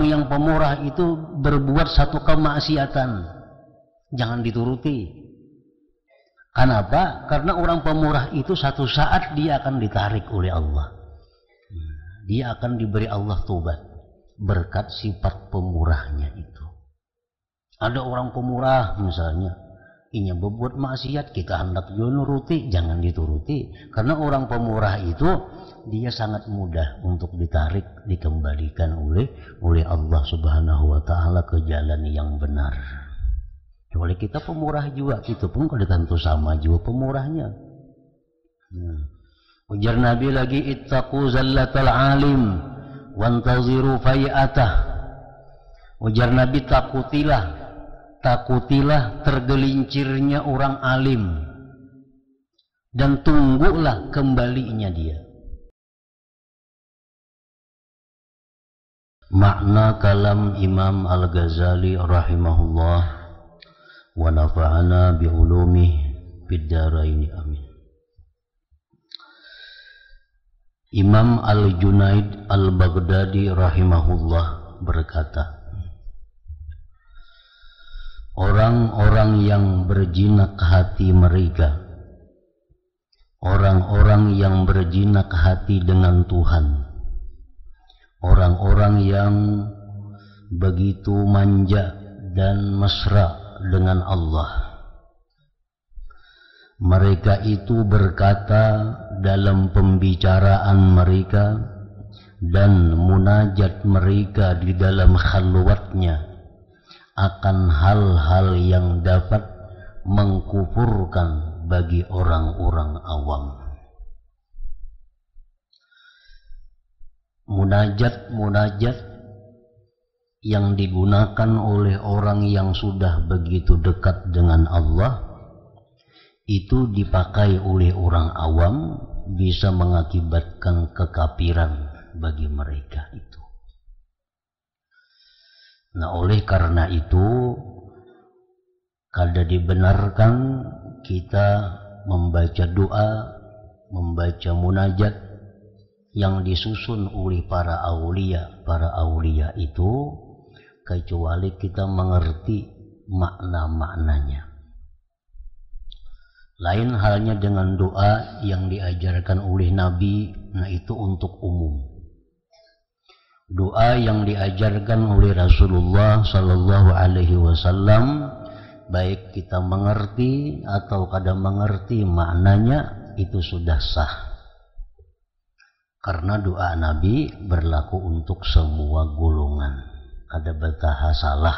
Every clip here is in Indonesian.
orang yang pemurah itu berbuat satu kemaksiatan, jangan dituruti. Kenapa? Karena orang pemurah itu satu saat dia akan ditarik oleh Allah. Dia akan diberi Allah tobat berkat sifat pemurahnya itu. Ada orang pemurah misalnya, ini berbuat maksiat, kita hendak nuruti, jangan dituruti. Karena orang pemurah itu dia sangat mudah untuk ditarik, dikembalikan oleh Allah Subhanahu wa taala ke jalan yang benar. Kecuali kita pemurah juga, itu pun kalau tentu sama juga pemurahnya. Ujar Nabi lagi, ittaqu zallatal alim wantaziru fai'atah. Ujar Nabi, takutilah tergelincirnya orang alim dan tunggulah kembalinya dia. Makna kalam Imam Al-Ghazali rahimahullah wa nafa'ana bi ulumih fid dharain amin. Imam Al-Junaid Al-Baghdadi rahimahullah berkata, orang-orang yang berjinak hati mereka, orang-orang yang berjinak hati dengan Tuhan, orang-orang yang begitu manja dan mesra dengan Allah, mereka itu berkata dalam pembicaraan mereka dan munajat mereka di dalam khalwatnya akan hal-hal yang dapat mengkufurkan bagi orang-orang awam. Munajat yang digunakan oleh orang yang sudah begitu dekat dengan Allah itu dipakai oleh orang awam bisa mengakibatkan kekafiran bagi mereka itu. Nah, oleh karena itu kada dibenarkan kita membaca doa, membaca munajat yang disusun oleh para aulia itu kecuali kita mengerti makna-maknanya. Lain halnya dengan doa yang diajarkan oleh Nabi, nah itu untuk umum. Doa yang diajarkan oleh Rasulullah Sallallahu Alaihi Wasallam, baik kita mengerti atau kada mengerti maknanya, itu sudah sah. Karena doa Nabi berlaku untuk semua golongan. Kada betaha salah,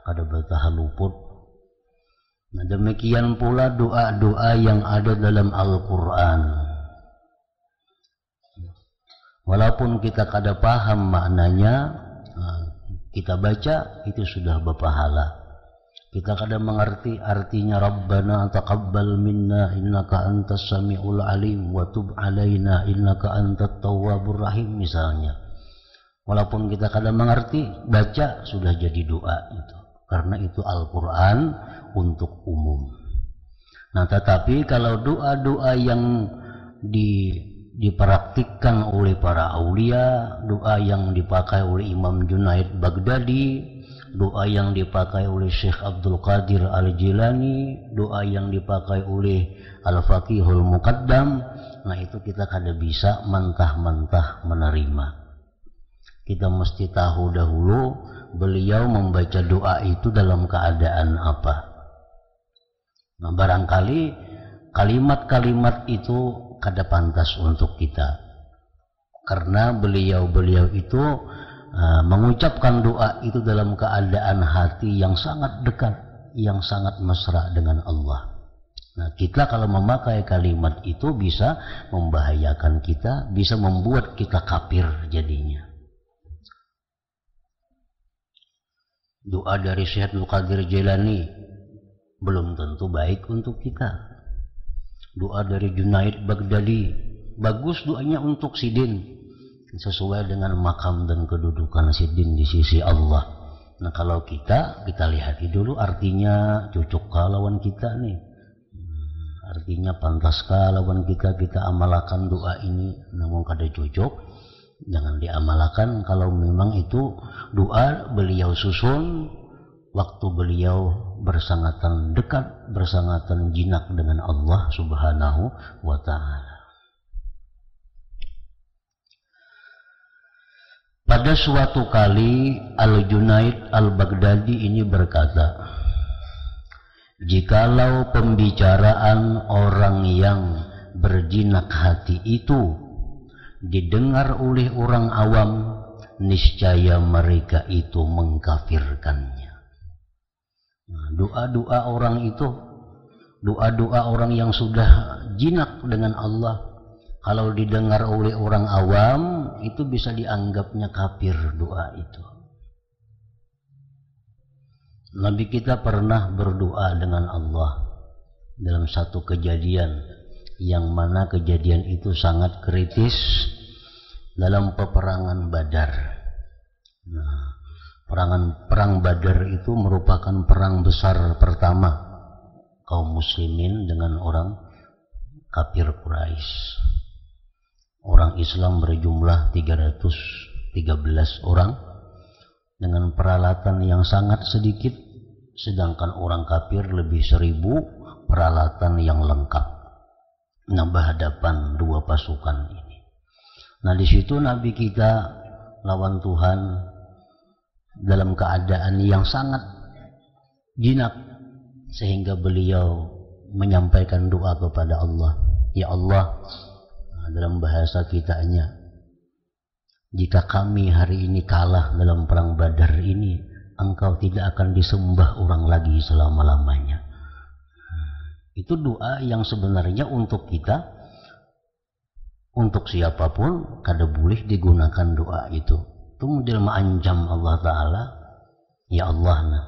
kada betaha luput. Nah, demikian pula doa-doa yang ada dalam Al-Quran. Walaupun kita kada paham maknanya, kita baca itu sudah berpahala. Kita kada mengerti artinya Rabbana taqabbal minna innaka antas sami'ul alim wa tub alaina innaka antat tawwabur rahim misalnya. Walaupun kita kada mengerti, baca sudah jadi doa itu. Karena itu Al-Quran untuk umum. Nah, tetapi kalau doa-doa yang dipraktikkan oleh para aulia, doa yang dipakai oleh Imam Junaid Baghdadi, doa yang dipakai oleh Syekh Abdul Qadir Al-Jilani, doa yang dipakai oleh Al-Faqihul Muqaddam, nah itu kita kada bisa mentah-mentah menerima. Kita mesti tahu dahulu beliau membaca doa itu dalam keadaan apa. Nah, barangkali kalimat-kalimat itu kada pantas untuk kita, karena beliau itu mengucapkan doa itu dalam keadaan hati yang sangat dekat, yang sangat mesra dengan Allah. Nah, kita kalau memakai kalimat itu bisa membahayakan kita, bisa membuat kita kafir jadinya. Doa dari Syekh Abdul Qadir Jilani belum tentu baik untuk kita. Doa dari Junaid Baghdadi bagus doanya untuk sidin, sesuai dengan makam dan kedudukan sidin di sisi Allah. Nah, kalau kita lihat dulu artinya cocokkah lawan kita nih, artinya pantaskah lawan kita amalkan doa ini. Namun kada cocok, Jangan diamalkan kalau memang itu doa beliau susun waktu beliau bersangatan dekat, bersangatan jinak dengan Allah Subhanahu wa ta'ala. Pada suatu kali Al-Junaid Al-Baghdadi ini berkata, jikalau pembicaraan orang yang berjinak hati itu didengar oleh orang awam, niscaya mereka itu mengkafirkannya. Nah, doa-doa orang itu, doa-doa orang yang sudah jinak dengan Allah, kalau didengar oleh orang awam, itu bisa dianggapnya kafir doa itu. Nabi kita pernah berdoa dengan Allah dalam satu kejadian, yang mana kejadian itu sangat kritis dalam peperangan Badar. Nah, perang Badar itu merupakan perang besar pertama kaum muslimin dengan orang kafir Quraisy. Orang Islam berjumlah 313 orang dengan peralatan yang sangat sedikit, sedangkan orang kafir lebih 1000 peralatan yang lengkap. Nah, berhadapan dua pasukan ini. Nah, di situ Nabi kita lawan Tuhan dalam keadaan yang sangat jinak, sehingga beliau menyampaikan doa kepada Allah. Ya Allah, dalam bahasa kitanya, jika kami hari ini kalah dalam perang Badar ini, Engkau tidak akan disembah orang lagi selama-lamanya. Itu doa yang sebenarnya untuk kita, untuk siapapun, kada boleh digunakan doa itu. Itu model mengancam Allah Ta'ala. Ya Allah, nah,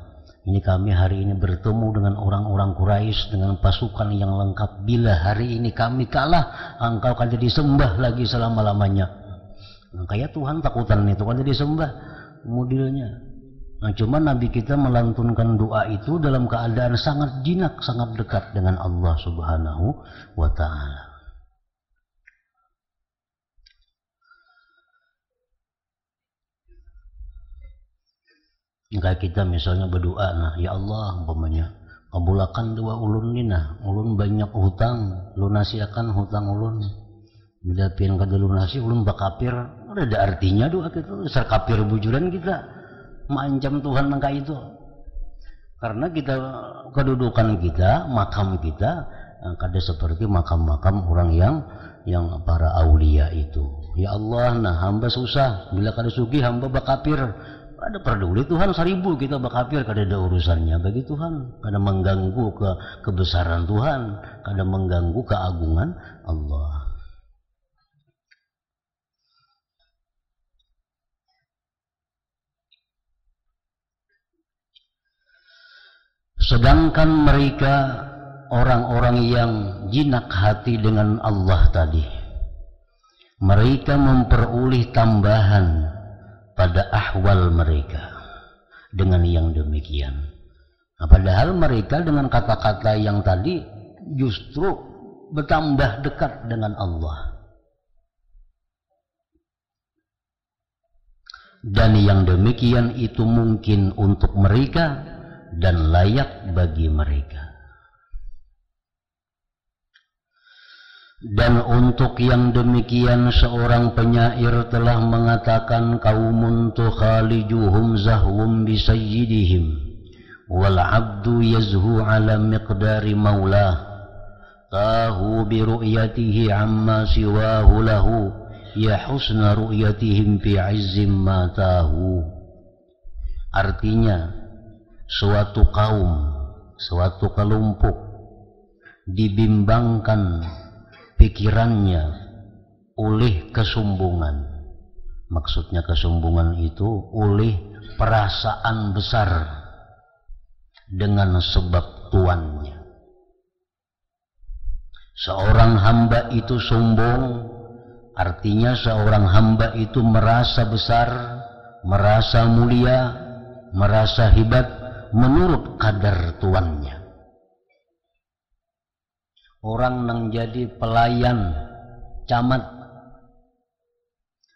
ini kami hari ini bertemu dengan orang-orang Quraisy dengan pasukan yang lengkap. Bila hari ini kami kalah, Engkau kada disembah lagi selama-lamanya. Nah, kayak Tuhan takutan itu kada disembah modelnya. Nah, cuma Nabi kita melantunkan doa itu dalam keadaan sangat jinak, sangat dekat dengan Allah Subhanahu wa ta'ala. Kayak kita misalnya berdoa, nah ya Allah umpamanya, kabulakan doa ulun ni nah, ulun banyak hutang, lunasi akan hutang ulun. Bila pian kada lunasi ulun bakapir, ada artinya doa kita, besar kafir bujuran kita. Mengancam Tuhan angka itu, karena kita kedudukan kita, makam kita kada seperti makam-makam orang yang para aulia itu. Ya Allah, nah hamba susah, bila kada sugih hamba bakapir. Ada peduli Tuhan 1000 kita bakapir, kada ada urusannya bagi Tuhan, kada mengganggu kebesaran Tuhan, kada mengganggu keagungan Allah. Sedangkan mereka orang-orang yang jinak hati dengan Allah tadi, mereka memperoleh tambahan pada ahwal mereka dengan yang demikian. Nah, padahal mereka dengan kata-kata yang tadi justru bertambah dekat dengan Allah. Dan yang demikian itu mungkin untuk mereka dan layak bagi mereka. Dan untuk yang demikian seorang penyair telah mengatakan, qaumun tukhalijuhum zahwum bisayyidihim wal abdu yazhu ala miqdari maulah tahu bi ru'yatihi amma siwahu lahu ya husna ru'yatihim fi izzim ma tahu. Artinya, suatu kaum, suatu kelompok dibimbangkan pikirannya oleh kesombongan. Maksudnya kesombongan itu oleh perasaan besar dengan sebab tuannya. Seorang hamba itu sombong, artinya seorang hamba itu merasa besar, merasa mulia, merasa hebat menurut kadar tuannya. Orang yang jadi pelayan camat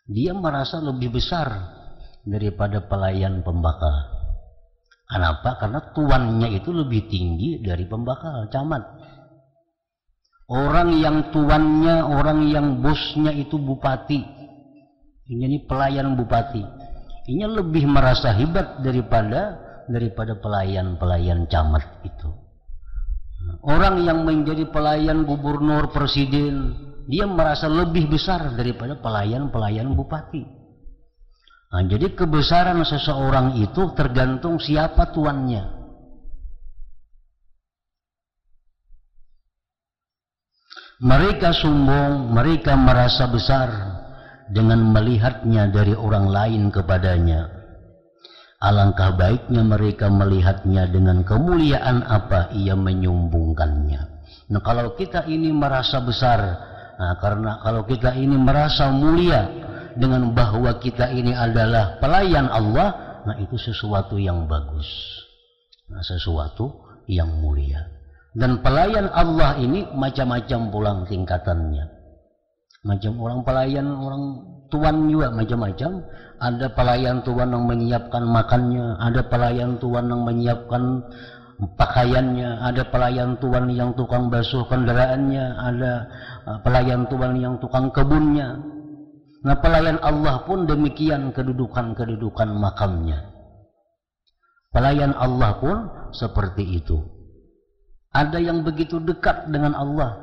dia merasa lebih besar daripada pelayan pembakal. Kenapa? Karena tuannya itu lebih tinggi dari pembakal, camat. Orang yang tuannya, orang yang bosnya itu bupati, ini pelayan bupati, ini lebih merasa hebat daripada pelayan camat itu. Orang yang menjadi pelayan gubernur, presiden, dia merasa lebih besar daripada pelayan bupati. Nah, jadi kebesaran seseorang itu tergantung siapa tuannya. Mereka sombong, mereka merasa besar dengan melihatnya dari orang lain kepadanya. Alangkah baiknya mereka melihatnya dengan kemuliaan apa ia menyombongkannya. Nah, kalau kita ini merasa besar, karena kalau kita ini merasa mulia dengan bahwa kita ini adalah pelayan Allah, nah itu sesuatu yang bagus, sesuatu yang mulia. Dan pelayan Allah ini macam-macam pulang tingkatannya. Macam orang pelayan, orang tuan juga macam-macam. Ada pelayan tuan yang menyiapkan makannya, ada pelayan tuan yang menyiapkan pakaiannya, ada pelayan tuan yang tukang basuh kendaraannya, ada pelayan tuan yang tukang kebunnya. Nah, pelayan Allah pun demikian kedudukan makamnya. Pelayan Allah pun seperti itu. Ada yang begitu dekat dengan Allah.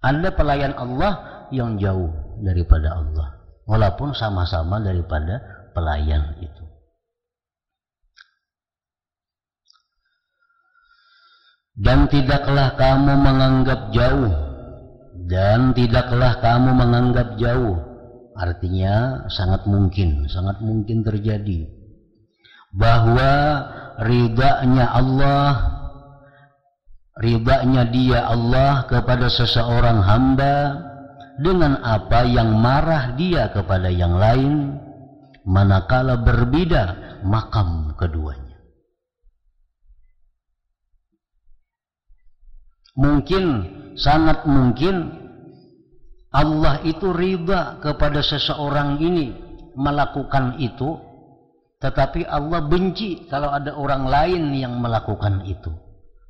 Ada pelayan Allah yang jauh daripada Allah. Walaupun sama-sama daripada pelayan itu. Dan tidaklah kamu menganggap jauh. Dan tidaklah kamu menganggap jauh. Artinya sangat mungkin terjadi. Bahwa ridanya Allah, ridanya dia Allah kepada seseorang hamba dengan apa yang marah dia kepada yang lain, manakala berbeda makam keduanya. Mungkin, sangat mungkin Allah itu ridha kepada seseorang ini melakukan itu, tetapi Allah benci kalau ada orang lain yang melakukan itu.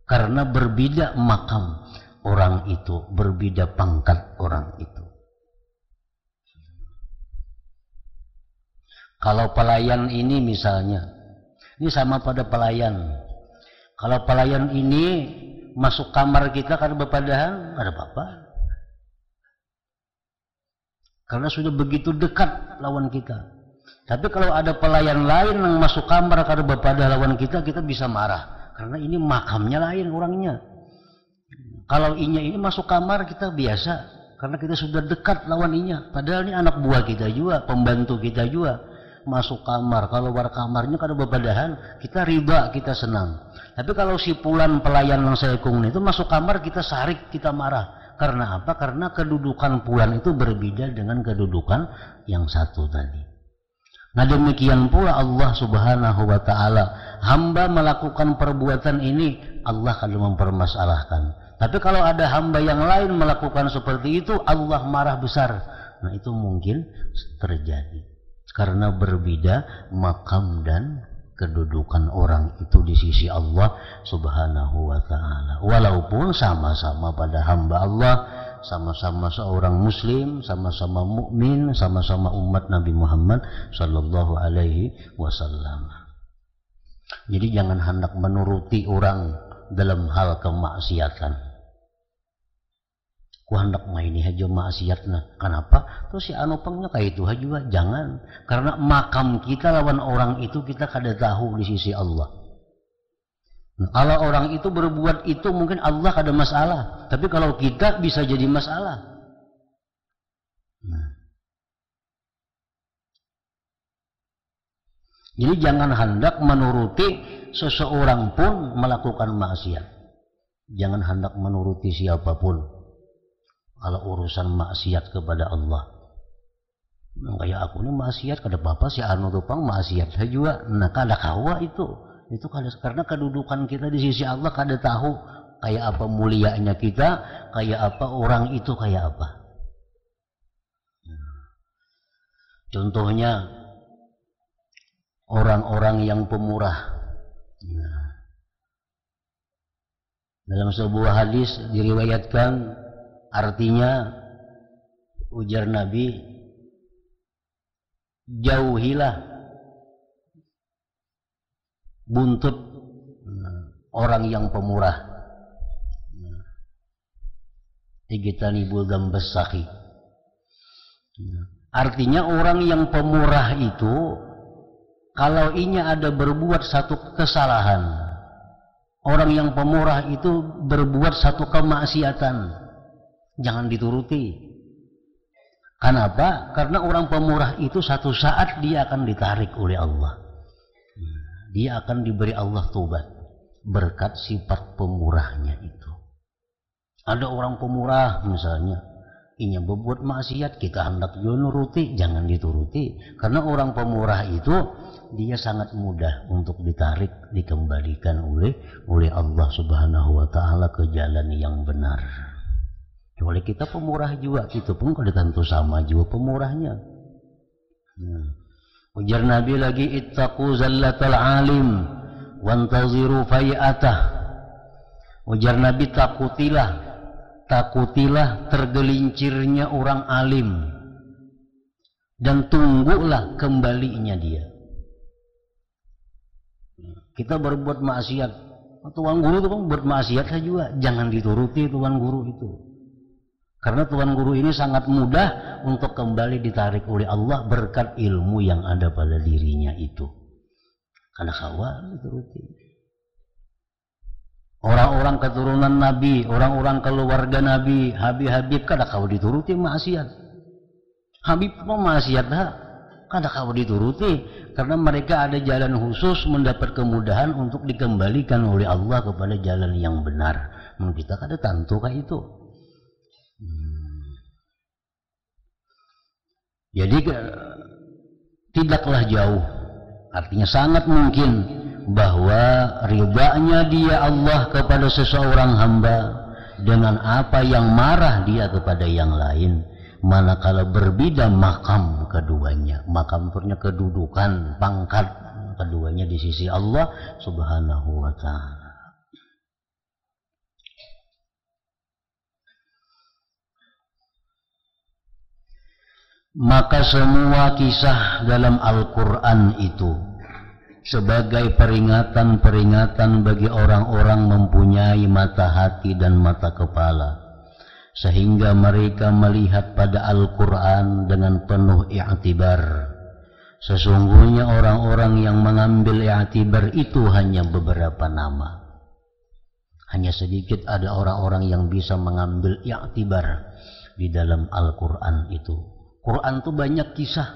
Karena berbeda makam orang itu, berbeda pangkat orang itu. Kalau pelayan ini misalnya, ini sama pada pelayan. Kalau pelayan ini masuk kamar kita karena berpadahan, ada apa-apa. Karena sudah begitu dekat lawan kita. Tapi kalau ada pelayan lain yang masuk kamar karena berpadah lawan kita, kita bisa marah. Karena ini makamnya lain orangnya. Kalau ini masuk kamar kita biasa, karena kita sudah dekat lawan inya. Padahal ini anak buah kita juga, pembantu kita juga. Masuk kamar, kalau luar kamarnya kada berpadahan, kita riba, kita senang. Tapi kalau si pulan pelayan yang saya kung itu masuk kamar, kita sarik, kita marah. Karena apa? Karena kedudukan pulan itu berbeda dengan kedudukan yang satu tadi. Nah, demikian pula Allah Subhanahu wa ta'ala. Hamba melakukan perbuatan ini, Allah akan mempermasalahkan. Tapi kalau ada hamba yang lain melakukan seperti itu, Allah marah besar. Nah, itu mungkin terjadi. Karena berbeda makam dan kedudukan orang itu di sisi Allah Subhanahu wa ta'ala. Walaupun sama-sama pada hamba Allah, sama-sama seorang muslim, sama-sama mukmin, sama-sama umat Nabi Muhammad sallallahu alaihi wasallam. Jadi jangan hendak menuruti orang dalam hal kemaksiatan. Ku hendak main ini aja maksiatna. Kenapa? Terus si anopangnya kayak itu juga. Jangan. Karena makam kita lawan orang itu kita kada tahu di sisi Allah. Nah, kalau orang itu berbuat itu mungkin Allah kada masalah. Tapi kalau kita bisa jadi masalah. Nah. Jadi jangan hendak menuruti seseorang pun melakukan maksiat. Jangan hendak menuruti siapapun. Kalau urusan maksiat kepada Allah, nah, kayak aku ini maksiat kada apa-apa, si anu tupang maksiat juga, nah kada kawa itu kada, karena kedudukan kita di sisi Allah kada tahu kayak apa mulianya kita, kayak apa orang itu kayak apa. Contohnya orang-orang yang pemurah. Nah, dalam sebuah hadis diriwayatkan, artinya ujar Nabi, jauhilah buntut orang yang pemurah. Ijtanibul dzambas sakhi. Artinya orang yang pemurah itu, kalau inya ada berbuat satu kesalahan, orang yang pemurah itu berbuat satu kemaksiatan, jangan dituruti. Kenapa? Karena orang pemurah itu satu saat dia akan ditarik oleh Allah. Dia akan diberi Allah taubat berkat sifat pemurahnya itu. Ada orang pemurah misalnya, inya berbuat maksiat, kita hendak nuruti, jangan dituruti. Karena orang pemurah itu dia sangat mudah untuk ditarik, dikembalikan oleh Allah Subhanahu wa taala ke jalan yang benar. Oleh kita pemurah juga, itu pun kalau tentu sama juga pemurahnya. Ujar Nabi lagi, ittaqu zallatal alim wantaziru fai'atah. Ujar Nabi, takutilah tergelincirnya orang alim dan tunggulah kembalinya dia. Kita berbuat maksiat, tuan guru itu kan berbuat maksiat saja juga, jangan dituruti tuan guru itu. Karena tuan guru ini sangat mudah untuk kembali ditarik oleh Allah berkat ilmu yang ada pada dirinya itu. Karena khawa dituruti. Orang-orang keturunan Nabi, orang-orang keluarga Nabi, Habib kada kau dituruti maksiat. Habib mau maksiat dah, kada kau dituruti, karena mereka ada jalan khusus mendapat kemudahan untuk dikembalikan oleh Allah kepada jalan yang benar. Kita kada tantu kah itu. Jadi tidaklah jauh, artinya sangat mungkin bahwa ridhanya dia Allah kepada seseorang hamba dengan apa yang marah dia kepada yang lain, manakala berbeda makam keduanya, makam punya kedudukan, pangkat keduanya di sisi Allah Subhanahu wa ta'ala. Maka semua kisah dalam Al-Quran itu sebagai peringatan-peringatan bagi orang-orang mempunyai mata hati dan mata kepala, sehingga mereka melihat pada Al-Quran dengan penuh i'tibar. Sesungguhnya orang-orang yang mengambil i'tibar itu hanya beberapa nama. Hanya sedikit ada orang-orang yang bisa mengambil i'tibar di dalam Al-Quran itu. Quran itu banyak kisah.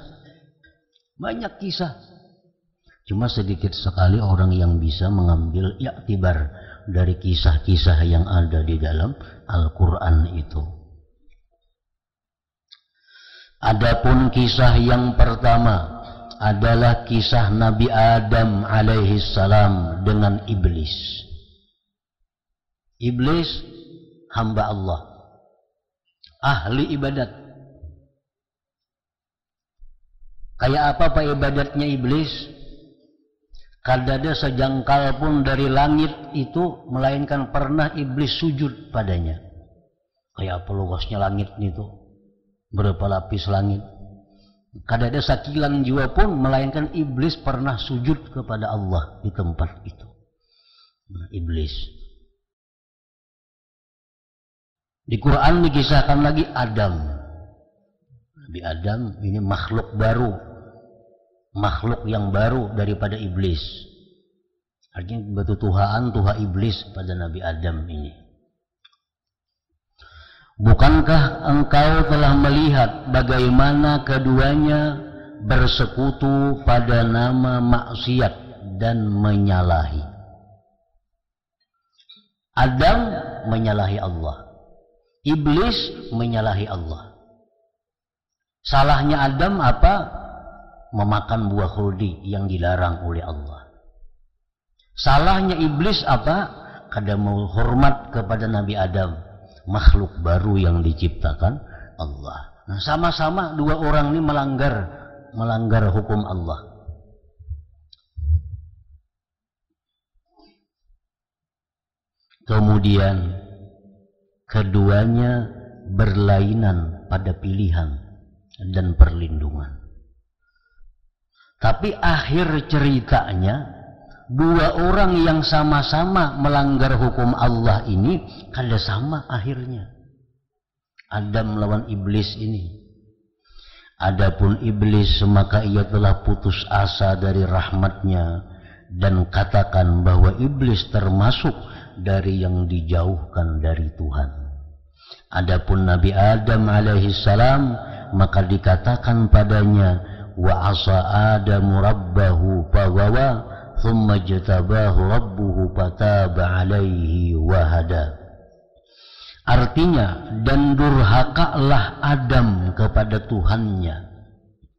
Cuma sedikit sekali orang yang bisa mengambil i'tibar dari kisah-kisah yang ada di dalam Al-Quran itu. Adapun kisah yang pertama adalah kisah Nabi Adam alaihi salam dengan iblis. Iblis hamba Allah, ahli ibadat. Kayak apa Pak ibadatnya iblis? Kada ada sejangkal pun dari langit itu melainkan pernah iblis sujud padanya. Kayak apa luasnya langit itu? Berapa lapis langit? Kada ada sakilan jiwa pun melainkan iblis pernah sujud kepada Allah di tempat itu. Nah, iblis. Di Quran dikisahkan lagi Adam. Nabi Adam ini makhluk baru. Makhluk yang baru daripada iblis. Artinya betutuhaan Tuhan iblis pada Nabi Adam ini. Bukankah engkau telah melihat bagaimana keduanya bersekutu pada nama maksiat dan menyalahi? Adam menyalahi Allah, iblis menyalahi Allah. Salahnya Adam apa? Memakan buah khuldi yang dilarang oleh Allah. Salahnya iblis apa? Kada mau hormat kepada Nabi Adam, makhluk baru yang diciptakan Allah. Nah, sama-sama dua orang ini melanggar melanggar hukum Allah. Kemudian keduanya berlainan pada pilihan dan perlindungan. Tapi akhir ceritanya, dua orang yang sama-sama melanggar hukum Allah ini kada sama akhirnya. Adam lawan iblis ini. Adapun iblis maka ia telah putus asa dari rahmatnya dan katakan bahwa iblis termasuk dari yang dijauhkan dari Tuhan. Adapun Nabi Adam alaihissalam maka dikatakan padanya wa asa Adamu rabbahu faghawa thumma jtabahu rabbuhu fataba alaihi wa hada. Artinya, dan durhakalah Adam kepada Tuhannya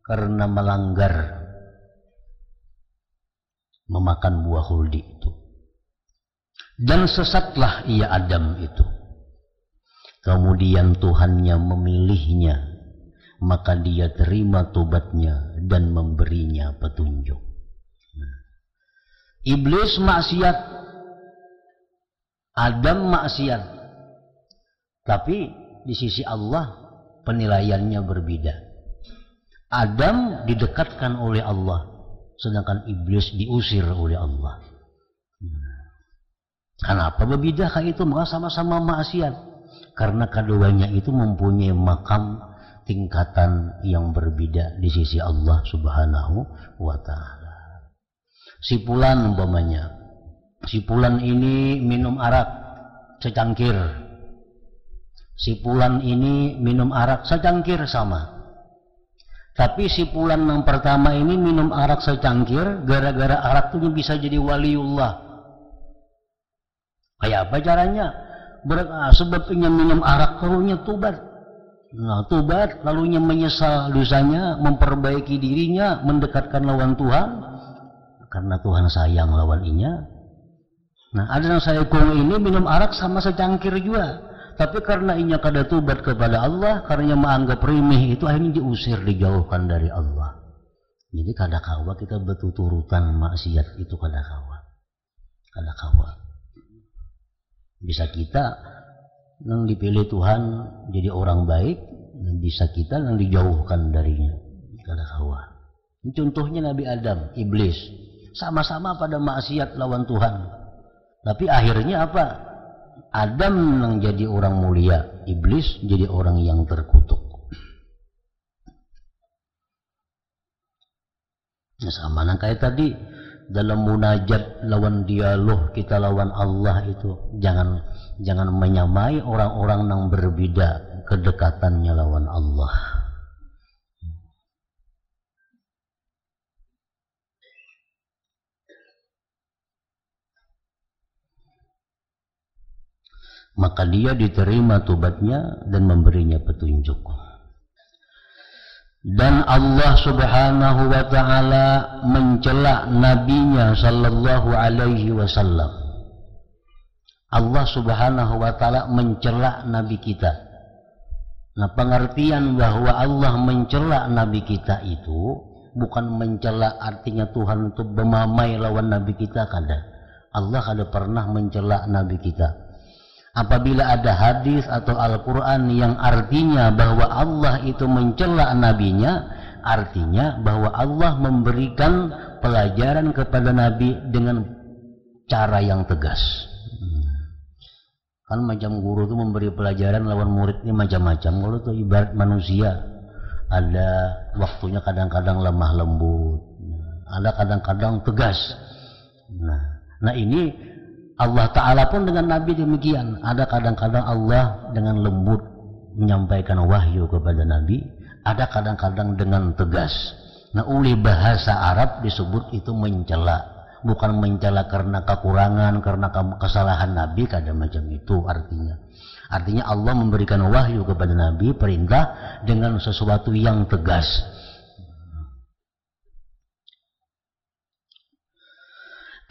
karena melanggar memakan buah khuldi itu. Dan sesatlah ia Adam itu. Kemudian Tuhannya memilihnya, maka dia terima tobatnya dan memberinya petunjuk. Iblis maksiat, Adam maksiat. Tapi di sisi Allah penilaiannya berbeda. Adam didekatkan oleh Allah, sedangkan iblis diusir oleh Allah. Kenapa berbeda kayak itu? Maka sama-sama maksiat. Karena keduanya itu mempunyai makam tingkatan yang berbeda di sisi Allah Subhanahu wa ta'ala. Si fulan umpamanya, si fulan ini minum arak secangkir. Si fulan ini minum arak secangkir sama. Tapi si fulan yang pertama ini minum arak secangkir, gara-gara arak itu bisa jadi waliullah. Kayak apa caranya? Sebabnya minum arak lalunya tobat. Nah, tobat lalunya menyesal dosanya, memperbaiki dirinya, mendekatkan lawan Tuhan. Karena Tuhan sayang lawan inya. Nah, ada yang saya kong ini minum arak sama secangkir juga. Tapi karena inya kada tobat kepada Allah, karena menganggap remeh itu, akhirnya diusir, dijauhkan dari Allah. Jadi kada kawa kita bertuturutan maksiat itu, kada kawa. Kada kawa. Bisa kita yang dipilih Tuhan jadi orang baik, bisa kita yang dijauhkan darinya. Kada kawa. Contohnya Nabi Adam, iblis, sama-sama pada maksiat lawan Tuhan. Tapi akhirnya apa? Adam yang jadi orang mulia, iblis jadi orang yang terkutuk. Nah, sama kayak tadi dalam munajat lawan dialog kita lawan Allah itu, jangan menyamai orang-orang yang berbeda kedekatannya lawan Allah. Maka dia diterima tobatnya dan memberinya petunjuk. Dan Allah Subhanahu wa ta'ala mencela nabinya sallallahu alaihi wasallam. Allah Subhanahu wa ta'ala mencela nabi kita. Nah, pengertian bahwa Allah mencela nabi kita itu bukan mencela artinya Tuhan itu memamai lawan nabi kita, kada. Allah kada pernah mencela nabi kita. Apabila ada hadis atau Al-Quran yang artinya bahwa Allah itu mencela nabinya, artinya bahwa Allah memberikan pelajaran kepada nabi dengan cara yang tegas. Kan macam guru itu memberi pelajaran lawan muridnya macam-macam. Kalau itu ibarat manusia, ada waktunya kadang-kadang lemah lembut, ada kadang-kadang tegas. Nah ini Allah Ta'ala pun dengan Nabi demikian. Ada kadang-kadang Allah dengan lembut menyampaikan wahyu kepada Nabi, ada kadang-kadang dengan tegas. Nah, oleh bahasa Arab disebut itu mencela. Bukan mencela karena kekurangan, karena kesalahan Nabi, kada macam itu artinya. Artinya Allah memberikan wahyu kepada Nabi, perintah dengan sesuatu yang tegas.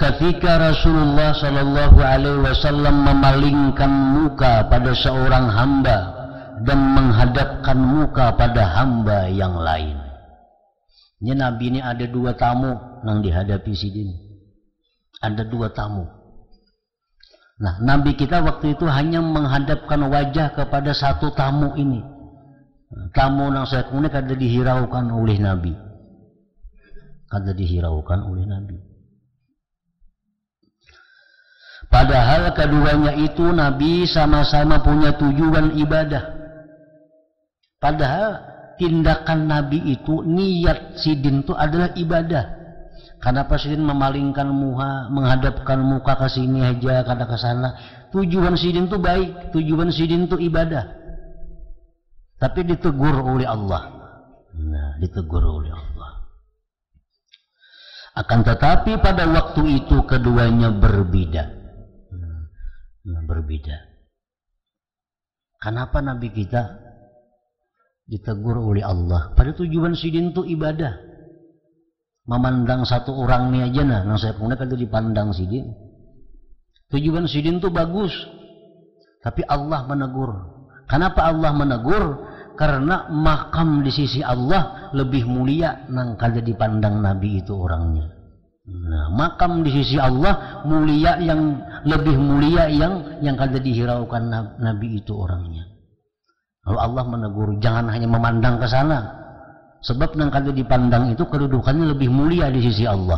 Ketika Rasulullah Sallallahu Alaihi Wasallam memalingkan muka pada seorang hamba dan menghadapkan muka pada hamba yang lain, Ini Nabi ini ada 2 tamu nang dihadapi sidin. Ada 2 tamu. Nah, Nabi kita waktu itu hanya menghadapkan wajah kepada 1 tamu ini. Tamu nang saya kemudian kada dihiraukan oleh Nabi. Kada dihiraukan oleh Nabi. Padahal keduanya itu Nabi sama-sama punya tujuan ibadah. Padahal tindakan Nabi itu, niat sidin itu adalah ibadah. Kenapa sidin memalingkan muka, menghadapkan muka ke sini aja, kada ke sana? Tujuan sidin itu baik, tujuan sidin itu ibadah. Tapi ditegur oleh Allah. Nah, ditegur oleh Allah. Akan tetapi pada waktu itu keduanya berbeda. Berbeda. Kenapa Nabi kita ditegur oleh Allah? Pada tujuan sidin itu ibadah. Memandang 1 orang ini aja nah, nang saya punya kalau dipandang sidin. Tujuan sidin itu bagus. Tapi Allah menegur. Kenapa Allah menegur? Karena makam di sisi Allah lebih mulia nang kalau dipandang Nabi itu orangnya. Nah, makam di sisi Allah mulia, yang lebih mulia yang kada dihiraukan Nabi itu orangnya. Lalu Allah menegur, jangan hanya memandang ke sana. Sebab nang kada dipandang itu kedudukannya lebih mulia di sisi Allah.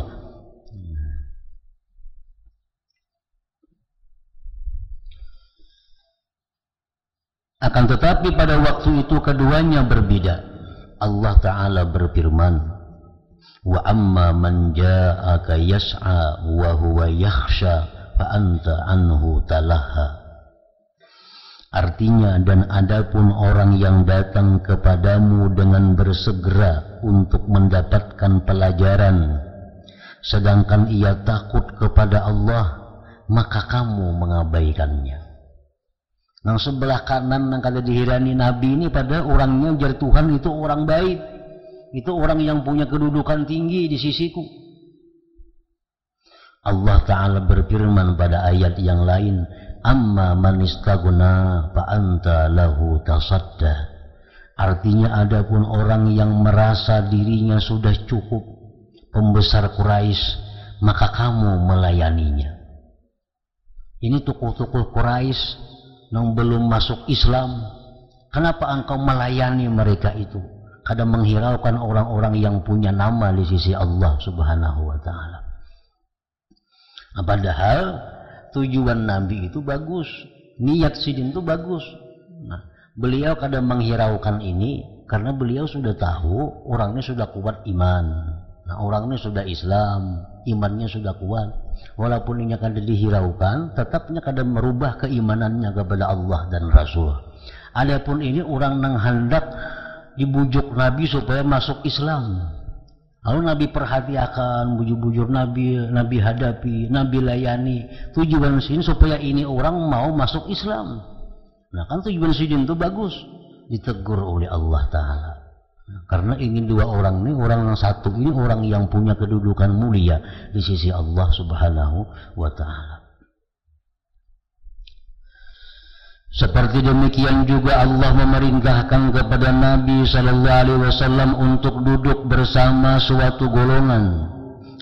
Akan tetapi pada waktu itu keduanya berbeda. Allah Ta'ala berfirman, wa amma man ja'aka yas'a wa huwa yakhsha fa anta anhu talaha. Artinya, dan adapun orang yang datang kepadamu dengan bersegera untuk mendapatkan pelajaran, sedangkan ia takut kepada Allah, maka kamu mengabaikannya. Nang sebelah kanan nang kada dihirani Nabi ini pada orangnya jar Tuhan itu orang baik. Itu orang yang punya kedudukan tinggi di sisiku. Allah Ta'ala berfirman pada ayat yang lain, amma man istaghna fa anta lahu tasadda. Artinya adapun orang yang merasa dirinya sudah cukup, pembesar Quraisy, maka kamu melayaninya. Ini tokoh-tokoh Quraisy yang belum masuk Islam. Kenapa engkau melayani mereka itu? Kadang menghiraukan orang-orang yang punya nama di sisi Allah Subhanahu wa Ta'ala. Padahal tujuan Nabi itu bagus, niat sidin itu bagus. Nah, beliau kadang menghiraukan ini karena beliau sudah tahu orangnya sudah kuat iman. Nah, orangnya sudah Islam, imannya sudah kuat. Walaupun ini kadang dihiraukan, tetapnya kadang merubah keimanannya kepada Allah dan Rasul. Adapun ini orang yang hendak dibujuk Nabi supaya masuk Islam. Lalu Nabi perhatikan, bujur-bujur Nabi hadapi, Nabi layani. Tujuan sini supaya ini orang mau masuk Islam. Nah, kan tujuan sini itu bagus. Ditegur oleh Allah Ta'ala. Karena ingin 2 orang ini, orang yang satu ini orang yang punya kedudukan mulia di sisi Allah Subhanahu wa Ta'ala. Seperti demikian juga Allah memerintahkan kepada Nabi sallallahu alaihi wasallam untuk duduk bersama suatu golongan.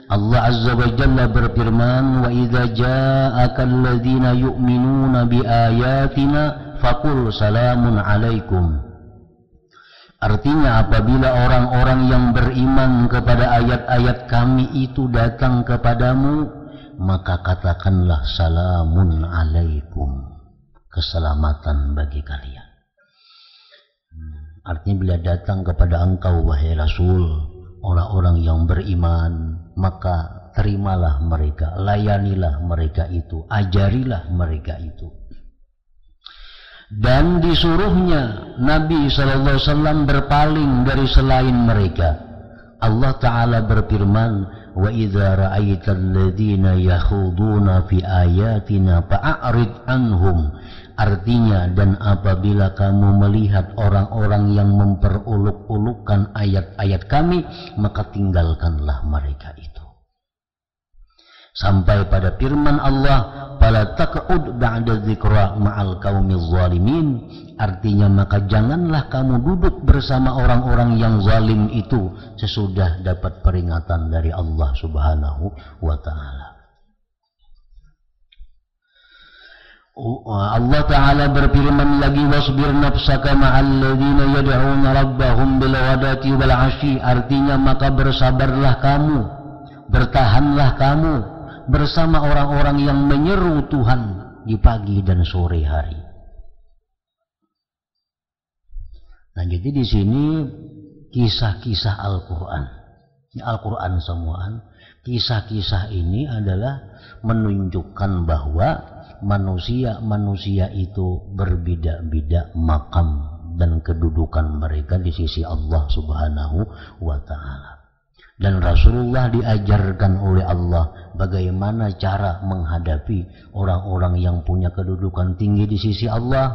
Allah Azza wa Jalla berfirman, wa idza ja'aka alladziina yu'minuuna bi ayatina faqul salamun alaikum. Artinya, apabila orang-orang yang beriman kepada ayat-ayat kami itu datang kepadamu, maka katakanlah salamun alaikum. Keselamatan bagi kalian. Artinya bila datang kepada engkau wahai Rasul, orang-orang yang beriman, maka terimalah mereka, layanilah mereka itu, ajarilah mereka itu. Dan disuruhnya Nabi SAW berpaling dari selain mereka. Allah Ta'ala berfirman, wa idza ra'aital ladzina yakhuduna fi ayatina fa'rid anhum. Artinya, dan apabila kamu melihat orang-orang yang memperuluk-ulukkan ayat-ayat kami, maka tinggalkanlah mereka itu. sampai pada firman Allah, fala taq'ud ba'da dzikra ma'al qaumil zalimin, artinya maka janganlah kamu duduk bersama orang-orang yang zalim itu sesudah dapat peringatan dari Allah Subhanahu wa taala. Allah Ta'ala berfirman lagi, wasbir nafsaka ma'al ladzina yad'una rabbahum bil ghadati wal 'ashyi, artinya maka bersabarlah kamu, bertahanlah kamu bersama orang-orang yang menyeru Tuhan di pagi dan sore hari. Nah, jadi di sini kisah-kisah Al-Qur'an. Al-Qur'an semuaan. Kisah-kisah ini adalah menunjukkan bahwa manusia itu berbeda-beda makam dan kedudukan mereka di sisi Allah Subhanahu wa taala. Dan Rasulullah diajarkan oleh Allah bagaimana cara menghadapi orang-orang yang punya kedudukan tinggi di sisi Allah,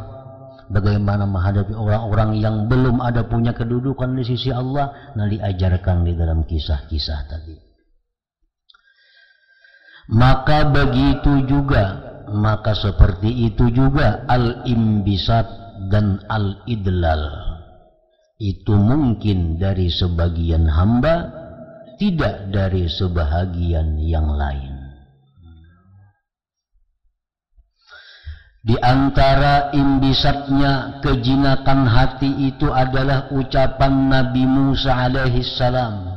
bagaimana menghadapi orang-orang yang belum ada punya kedudukan di sisi Allah. Nah, diajarkan di dalam kisah-kisah tadi. Maka seperti itu juga al-imbisat dan al-idlal itu mungkin dari sebagian hamba, tidak dari sebahagian yang lain. Di antara imbisatnya kejinakan hati itu adalah ucapan Nabi Musa alaihi salam,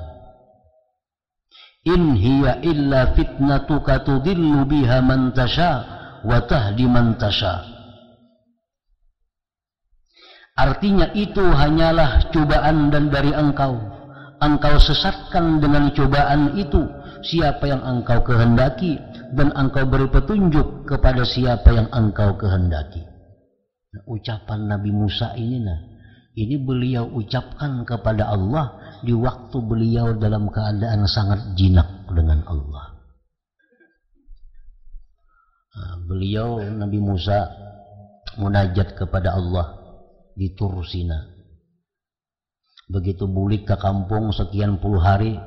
in hiya illa fitnatuka tudillu biha man tasha wa tahdi man tasha. Artinya itu hanyalah cobaan dan dari engkau sesatkan dengan cobaan itu siapa yang engkau kehendaki, dan engkau beri petunjuk kepada siapa yang engkau kehendaki. Nah, ucapan Nabi Musa ini beliau ucapkan kepada Allah di waktu beliau dalam keadaan sangat jinak dengan Allah. Beliau Nabi Musa munajat kepada Allah di Tur Sina. Begitu bulik ke kampung sekian puluh hari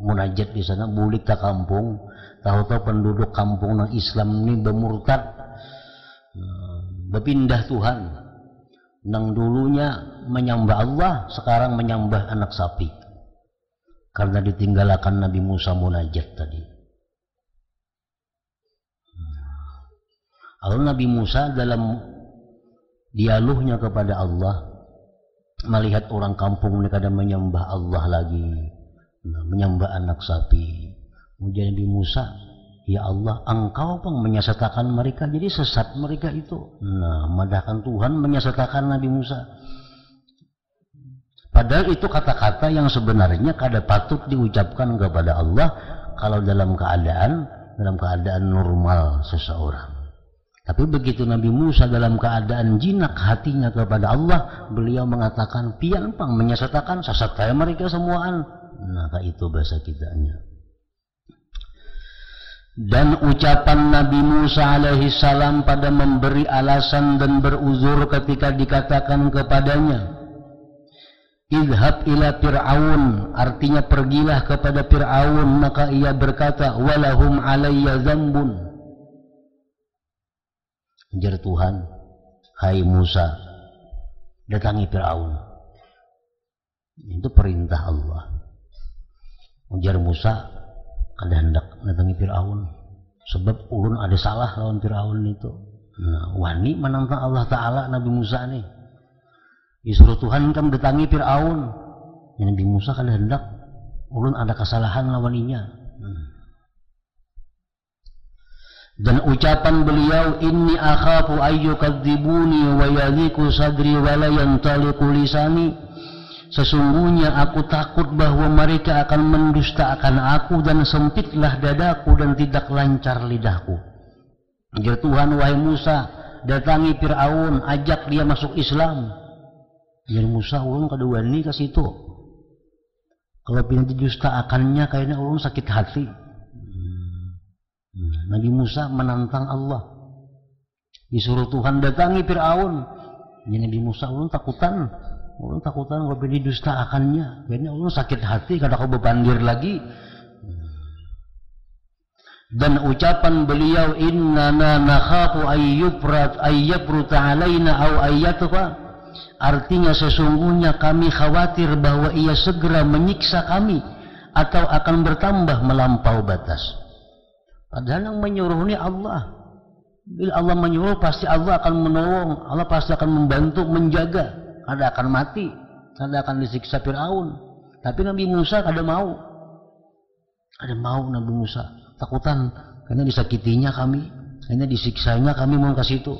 munajat di sana, bulik ke kampung, tahu-tahu penduduk kampung nang Islam ini bermurtad, berpindah Tuhan. Nang dulunya menyembah Allah, sekarang menyembah anak sapi. Karena ditinggalkan Nabi Musa munajat tadi. Lalu Nabi Musa dalam dialognya kepada Allah, melihat orang kampung ini kadang menyembah Allah lagi, menyembah anak sapi. Kemudian Nabi Musa, ya Allah, engkau pun menyesatkan mereka, jadi sesat mereka itu. Nah, madahkan Tuhan menyesatkan Nabi Musa. Padahal itu kata-kata yang sebenarnya kada patut diucapkan kepada Allah kalau dalam keadaan normal seseorang. Tapi begitu Nabi Musa dalam keadaan jinak hatinya kepada Allah, beliau mengatakan, pian pang menyesatkan, sesat kaya mereka semuaan. Nah, itu bahasa kitanya. Dan ucapan Nabi Musa alaihi salam pada memberi alasan dan beruzur ketika dikatakan kepadanya, idhab ila Fir'aun, artinya pergilah kepada Fir'aun, maka ia berkata, walahum alayya dzambun. Ujar Tuhan, hai Musa, datangi Fir'aun. Itu perintah Allah. Ujar Musa, kada hendak datangi Fir'aun, sebab ulun ada salah lawan Fir'aun itu. Nah, wani menantang Allah Ta'ala Nabi Musa nih. Disuruh Tuhan kan datangi Fir'aun. Nabi Musa kada hendak, ulun ada kesalahan lawan inya. Dan ucapan beliau, inni akhafu ayyukadzibuni wa yadhiku sadri wa la yantaliqu lisani, sesungguhnya aku takut bahwa mereka akan mendustakan aku dan sempitlah dadaku dan tidak lancar lidahku. Ujar Tuhan, wahai Musa, datangi Fir'aun, ajak dia masuk Islam. Ujar Musa, ulun kada wani ke situ. Kalau pindah didustakannya kayaknya ulun sakit hati. Nabi Musa menantang Allah, disuruh Tuhan datangi Fir'aun. Nabi Musa, ulun takutan kalau pilih dustakannya, kayaknya ulun sakit hati kada kau bebandir lagi. Dan ucapan beliau, innana nakhafu ayyafruta alaina aw ayyatufa, artinya sesungguhnya kami khawatir bahwa ia segera menyiksa kami atau akan bertambah melampau batas. Padahal yang menyuruh ini Allah. Bila Allah menyuruh, pasti Allah akan menolong, Allah pasti akan membantu, menjaga. Ada akan mati, ada akan disiksa Fir'aun. Tapi Nabi Musa ada mau. Ada mau Nabi Musa. Takutan, karena disakitinya kami, karena disiksanya kami mau ke situ.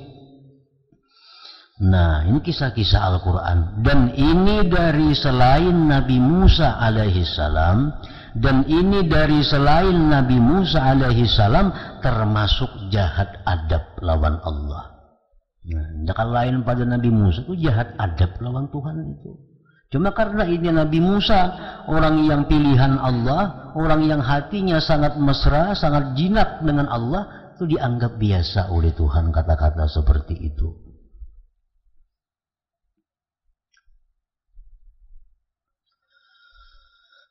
Nah, ini kisah-kisah Al-Quran. Dan ini dari selain Nabi Musa alaihissalam, dan ini dari selain Nabi Musa alaihissalam, termasuk jahat adab lawan Allah. Nah, jangan lain pada Nabi Musa itu jahat adab lawan Tuhan itu. Cuma karena ini Nabi Musa, orang yang pilihan Allah, orang yang hatinya sangat mesra, sangat jinak dengan Allah, itu dianggap biasa oleh Tuhan kata-kata seperti itu.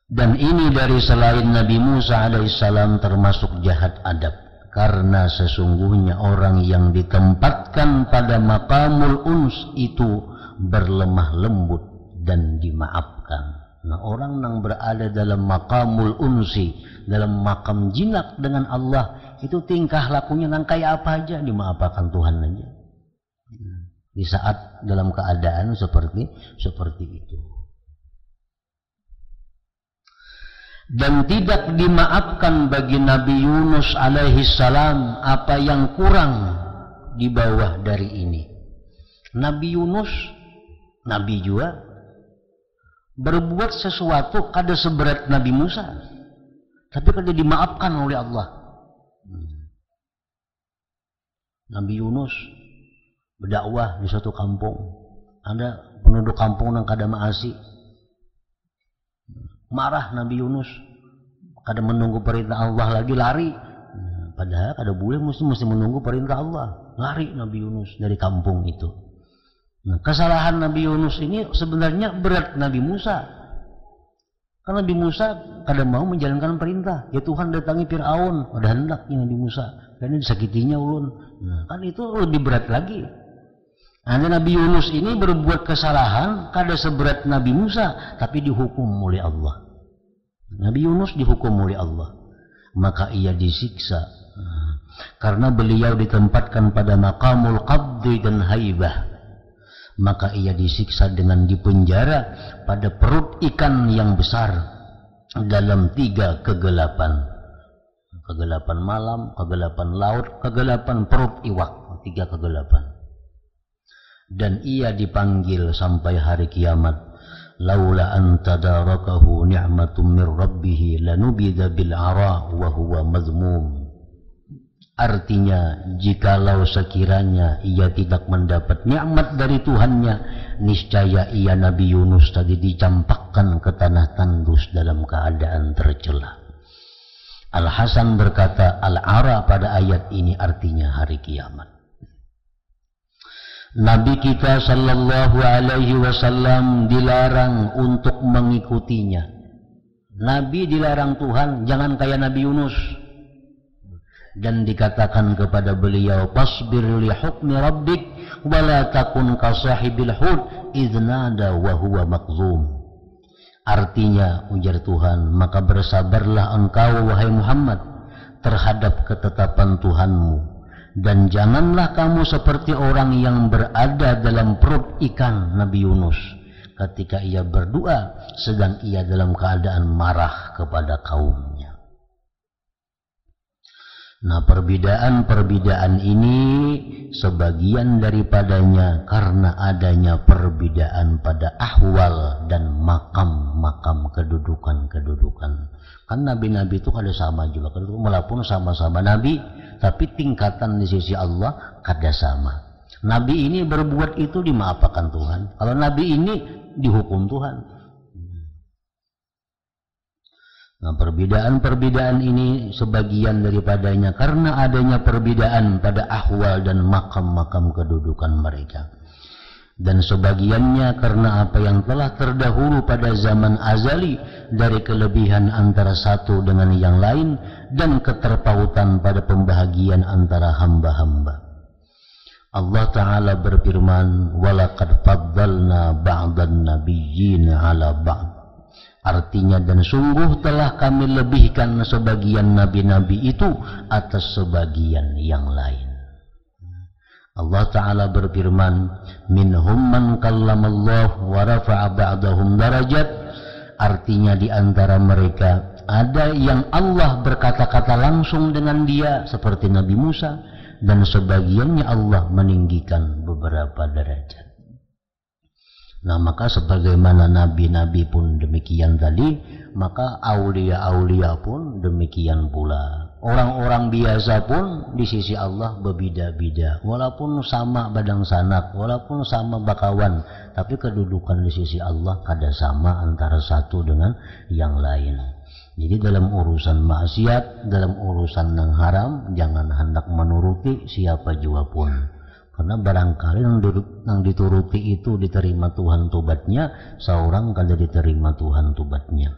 Dan ini dari selain Nabi Musa alaihissalam termasuk jahat adab. Karena sesungguhnya orang yang ditempatkan pada maqamul uns itu berlemah lembut dan dimaafkan. Nah, orang yang berada dalam maqamul unsi, dalam makam jinak dengan Allah, itu tingkah lakunya nang kayak apa aja dimaafkan Tuhan aja. Di saat dalam keadaan seperti itu. Dan tidak dimaafkan bagi Nabi Yunus alaihissalam apa yang kurang di bawah dari ini. Nabi Yunus, Nabi juga, berbuat sesuatu kada seberat Nabi Musa, tapi kada dimaafkan oleh Allah. Nabi Yunus berdakwah di suatu kampung, ada penduduk kampung yang kada maasi. Marah Nabi Yunus, kada menunggu perintah Allah lagi, lari. Padahal kada boleh, mesti menunggu perintah Allah. Lari Nabi Yunus dari kampung itu. Nah, kesalahan Nabi Yunus ini sebenarnya berat Nabi Musa. Karena Nabi Musa kada mau menjalankan perintah. Ya Tuhan datangi Fir'aun, pada hendaknya Nabi Musa. Karena disakitinya ulun. Nah, kan itu lebih berat lagi. Nah, Nabi Yunus ini berbuat kesalahan kada seberat Nabi Musa, tapi dihukum oleh Allah. Nabi Yunus dihukum oleh Allah, maka ia disiksa. Karena beliau ditempatkan pada maqamul qabdi dan haibah, maka ia disiksa dengan dipenjara pada perut ikan yang besar dalam 3 kegelapan. Kegelapan malam, kegelapan laut, kegelapan perut iwak, 3 kegelapan. Dan ia dipanggil sampai hari kiamat. Laula an tadarakahu ni'matun min rabbih lanubidha bil ara wa huwa mazmum. Artinya, jikalau sekiranya ia tidak mendapat nikmat dari Tuhannya, niscaya ia Nabi Yunus tadi dicampakkan ke tanah tandus dalam keadaan tercela. Al-Hasan berkata, al-ara pada ayat ini artinya hari kiamat. Nabi kita sallallahu alaihi wasallam dilarang untuk mengikutinya. Nabi dilarang Tuhan, jangan kayak Nabi Yunus. Dan dikatakan kepada beliau, fasbir li hukmi rabbik wa la takun ka sahibil hud idh nada wa huwa maqzum. Artinya, ujar Tuhan, maka bersabarlah engkau wahai Muhammad terhadap ketetapan Tuhanmu. Dan janganlah kamu seperti orang yang berada dalam perut ikan Nabi Yunus ketika ia berdoa sedang ia dalam keadaan marah kepada kaumnya. Nah, perbedaan-perbedaan ini sebagian daripadanya karena adanya perbedaan pada ahwal dan makam-makam kedudukan-kedudukan. Kan nabi-nabi itu kada sama juga, walaupun sama-sama nabi, tapi tingkatan di sisi Allah kada sama. Nabi ini berbuat itu dimaafkan Tuhan. Kalau nabi ini dihukum Tuhan. Nah, perbedaan-perbedaan ini sebagian daripadanya karena adanya perbedaan pada ahwal dan makam-makam kedudukan mereka. dan sebagiannya karena apa yang telah terdahulu pada zaman azali dari kelebihan antara satu dengan yang lain dan keterpautan pada pembahagian antara hamba-hamba. Allah Ta'ala berfirman, walaqad faddalna ba'dan nabiyyin ala ba'd. Artinya, dan sungguh telah kami lebihkan sebagian nabi-nabi itu atas sebagian yang lain. Allah Ta'ala berfirman, minhum man kallamallah wa rafa'a ba'dahum darajat. Artinya di antara mereka ada yang Allah berkata-kata langsung dengan dia seperti Nabi Musa, dan sebagiannya Allah meninggikan beberapa derajat. Nah, maka sebagaimana nabi-nabi pun demikian tadi, maka aulia-aulia pun demikian pula. Orang-orang biasa pun di sisi Allah berbeda-beda, walaupun sama badang sanak, walaupun sama bakawan, tapi kedudukan di sisi Allah kada sama antara satu dengan yang lain. Jadi dalam urusan maksiat, dalam urusan yang haram, jangan hendak menuruti siapa jua pun. Karena barangkali yang dituruti itu diterima Tuhan tobatnya, seorang kada diterima Tuhan tobatnya.